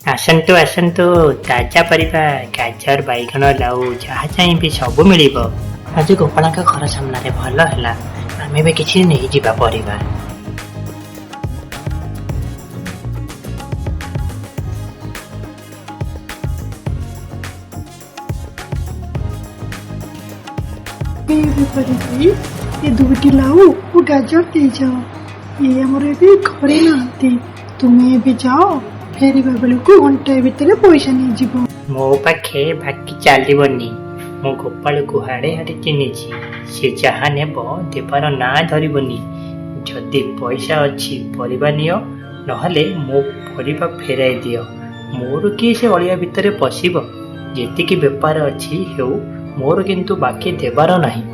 ଆସନ୍ତୁ ଆସନ୍ତୁ ତାଜା ପରିବା ଗାଜର ବାଇଗଣ ଲାଉ ଯାହା ଚାହିଁବି ସବୁ ମିଳିବ। ଆଜି ଗୋପାଳଙ୍କ ଘର ସାମ୍ନାରେ ଭଲ ହେଲା, ଆମେ ବି କିଛି ନେଇଯିବା ପରିବା। ବେପାରୀ ଏ ଦୁଇଟି ଲାଉ ଓ ଗାଜର ଦେଇଯାଅ। ଇଏ ଆମର ଏବେ ଘରେ ନାହାନ୍ତି, ତୁମେ ଏବେ ଯାଅ, ଫେରିବା ବେଳକୁ ଘଣ୍ଟାଏ ଭିତରେ ପଇସା ନେଇଯିବ। ମୋ ପାଖେ ବାକି ଚାଲିବନି, ମୁଁ ଗୋପାଳକୁ ହାଡ଼େ ହାଡ଼େ ଚିହ୍ନିଛି। ସେ ଯାହା ନେବ ଦେବାର ନାଁ ଧରିବନି। ଯଦି ପଇସା ଅଛି ପରିବା ନିଅ, ନହେଲେ ମୋ ପରିବା ଫେରାଇ ଦିଅ। ମୋର କିଏ ସେ ଅଳିଆ ଭିତରେ ପଶିବ? ଯେତିକି ବେପାର ଅଛି ହେଉ, ମୋର କିନ୍ତୁ ବାକି ଦେବାର ନାହିଁ।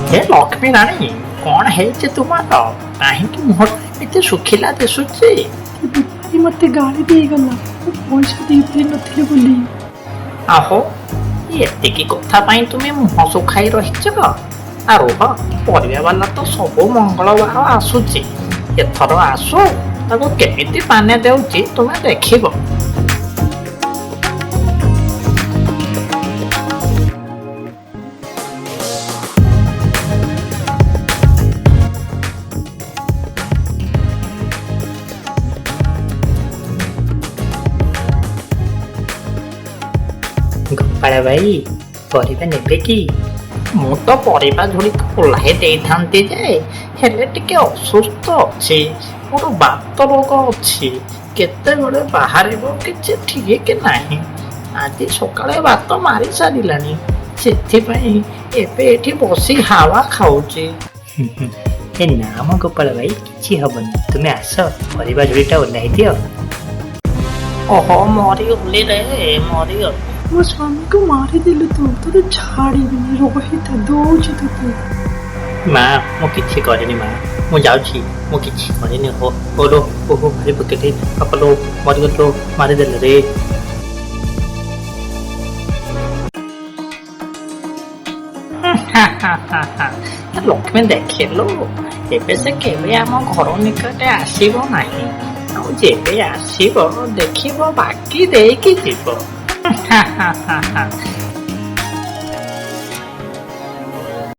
ହେ ଲକ୍ଷ୍ମୀ ରାଣୀ, କଣ ହେଇଛି ତୁମର? କାହିଁକି ମୁହଁଟା ଏମିତି ଶୁଖିଲା ଦିଶୁଛି? ସେ ବେପାରୀ ମତେ ଗାଳି ଦେଇଗଲା, ମୁଁ ପଇସା ଦେଇପାରିନଥିଲି ବୋଲି। ଆହୋ, ଏତିକି କଥା ପାଇଁ ତୁମେ ମୁହଁ ଶୁଖାଇ ରହିଛ? ରୁହ, ପରିବା ବାଲା ତ ସବୁ ମଙ୍ଗଳବାର ଆସୁଛି। ଏଥର ଆସୁ, ତାକୁ କେମିତି ପାନେ ଦେଉଛି ତୁମେ ଦେଖିବ। ଗୋପାଳ ଭାଇ, ପରିବା ନେବେ କି? ମୁଁ ତ ପରିବା ଝୁଡ଼ିକୁ ଓହ୍ଲାଇ ଦେଇଥାନ୍ତି ଯେ, ହେଲେ ଟିକେ ଅସୁସ୍ଥ ଅଛି। ମୋର ବାତ ରୋଗ ଅଛି, କେତେବେଳେ ବାହାରିବ କିଛି ଠିକ ନାହିଁ। ଆଜି ସକାଳେ ବାତ ମାରି ସାରିଲାଣି, ସେଥିପାଇଁ ଏବେ ଏଠି ବସି ହାୱା ଖାଉଛି। ଏ ନା ମ ଗୋପାଳ ଭାଇ, କିଛି ହବନି, ତୁମେ ଆସ, ପରିବା ଝୁଡ଼ିଟା ଓହ୍ଲାଇ ଦିଅ। ଓହୋ, ମରିଗଲି ରେ, ମରିଗଲି। ମୋ ସ୍ୱାମୀକୁ ମାରିଦେଲୁ ତୁ, ତୋତେ ଛାଡ଼ିବିନି, ରହିଥା, ଦଉଛି ତୋତେ। ମା, ମୁଁ କିଛି କରିନି ମା, ମୁଁ ଯାଉଛି, ମୁଁ କିଛି କରିନି। ଓଲୋ, ଓହୋ, ଭାରି ପକେଇଲି, ବାପଲୋ, ମରିଗଲୁ, ମାରିଦେଲେ ରେ। ଲକ୍ଷ୍ମୀ ଦେଖିଲୁ, ଏବେ ସେ କେବେ ଆମ ଘର ନିକଟରେ ଆସିବ ନାହିଁ। ଆଉ ଯେବେ ଆସିବ ଦେଖିବ ବାକି ଦେଇକି ଯିବ।